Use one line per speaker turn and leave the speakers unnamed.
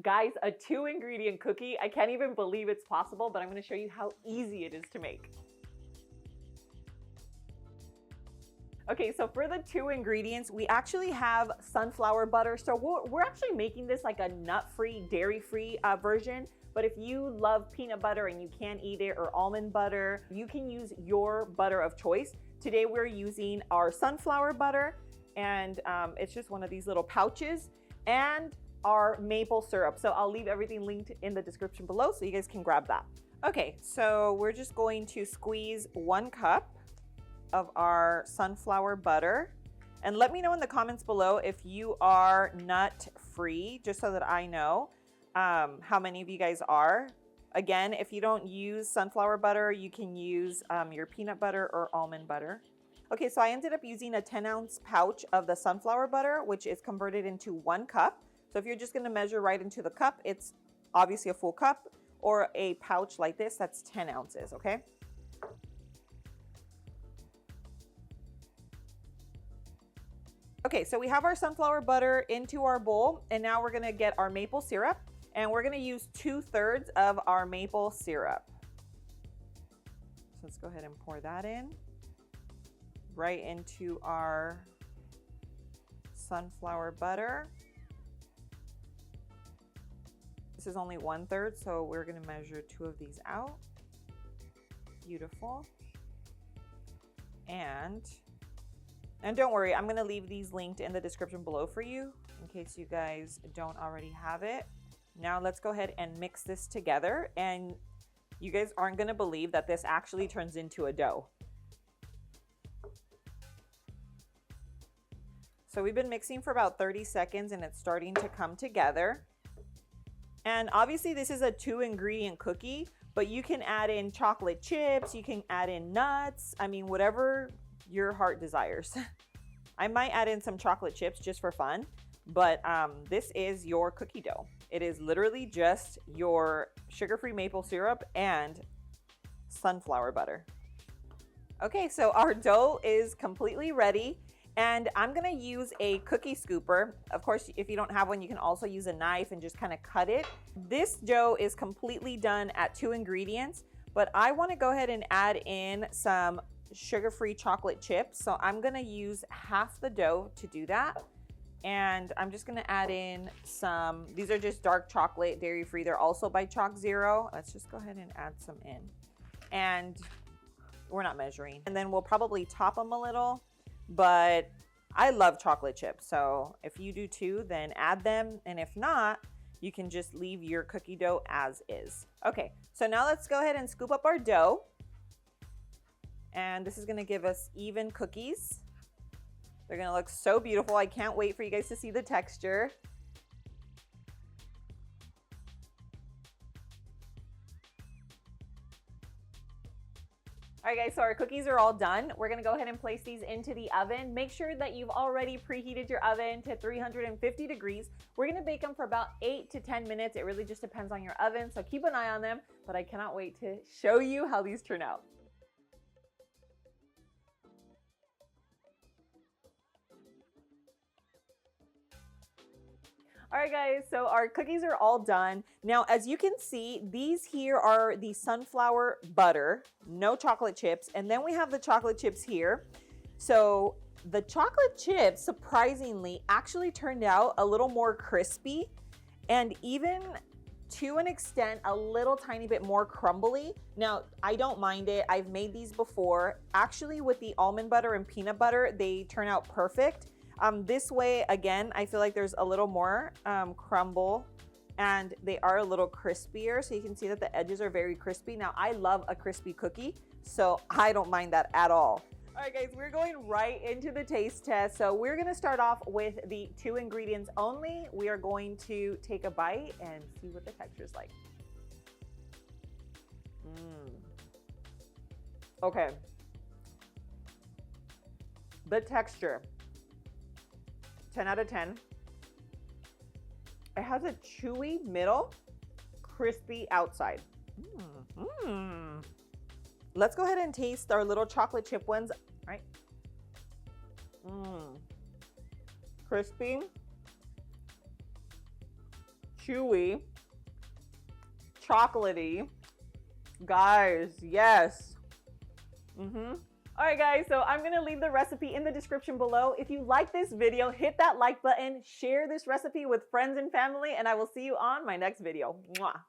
Guys, a 2-ingredient cookie. I can't even believe it's possible, but I'm gonna show you how easy it is to make. Okay, so for the 2 ingredients, we actually have sunflower butter. So we're actually making this like a nut-free, dairy-free version. But if you love peanut butter and you can't eat it, or almond butter, you can use your butter of choice. Today we're using our sunflower butter, and it's just one of these little pouches, and our maple syrup. So I'll leave everything linked in the description below so you guys can grab that. Okay, so we're just going to squeeze 1 cup of our sunflower butter. And let me know in the comments below if you are nut-free, just so that I know how many of you guys are. Again, if you don't use sunflower butter, you can use your peanut butter or almond butter. Okay, so I ended up using a 10-ounce pouch of the sunflower butter, which is converted into 1 cup. So if you're just gonna measure right into the cup, it's obviously a full cup, or a pouch like this, that's 10 ounces, okay? Okay, so we have our sunflower butter into our bowl, and now we're gonna get our maple syrup, and we're gonna use 2/3 of our maple syrup. So let's go ahead and pour that in, right into our sunflower butter. This is only 1/3, so we're gonna measure 2 of these out. Beautiful. And don't worry, I'm gonna leave these linked in the description below for you in case you guys don't already have it. Now let's go ahead and mix this together, and you guys aren't gonna believe that this actually turns into a dough. So we've been mixing for about 30 seconds and it's starting to come together. And obviously this is a 2-ingredient cookie, but you can add in chocolate chips, you can add in nuts, I mean, whatever your heart desires. I might add in some chocolate chips just for fun, but this is your cookie dough. It is literally just your sugar-free maple syrup and sunflower butter. Okay, so our dough is completely ready. And I'm gonna use a cookie scooper. Of course, if you don't have one, you can also use a knife and just kind of cut it. This dough is completely done at 2 ingredients, but I wanna go ahead and add in some sugar-free chocolate chips. So I'm gonna use half the dough to do that. And I'm just gonna add in some, these are just dark chocolate, dairy-free. They're also by Chalk Zero. Let's just go ahead and add some in. And we're not measuring. And then we'll probably top them a little. But I love chocolate chips, so if you do too, then add them, and if not, you can just leave your cookie dough as is. Okay, so now let's go ahead and scoop up our dough, and this is gonna give us even cookies. They're gonna look so beautiful. I can't wait for you guys to see the texture. All right guys, so our cookies are all done. We're gonna go ahead and place these into the oven. Make sure that you've already preheated your oven to 350 degrees. We're gonna bake them for about 8 to 10 minutes. It really just depends on your oven, so keep an eye on them, but I cannot wait to show you how these turn out. All right guys, so our cookies are all done. Now, as you can see, these here are the sunflower butter, no chocolate chips. And then we have the chocolate chips here. So the chocolate chips, surprisingly, actually turned out a little more crispy, and even to an extent, a little tiny bit more crumbly. Now, I don't mind it. I've made these before. Actually, with the almond butter and peanut butter, they turn out perfect. This way, again, I feel like there's a little more crumble, and they are a little crispier. So you can see that the edges are very crispy. Now, I love a crispy cookie, so I don't mind that at all. All right, guys, we're going right into the taste test. So we're gonna start off with the 2 ingredients only. We are going to take a bite and see what the texture is like. Okay. The texture. 10 out of 10. It has a chewy middle, crispy outside. Let's go ahead and taste our little chocolate chip ones. All right. Crispy, chewy, chocolatey. Guys, yes. All right, guys, so I'm gonna leave the recipe in the description below. If you like this video, hit that like button, share this recipe with friends and family, and I will see you on my next video. Mwah.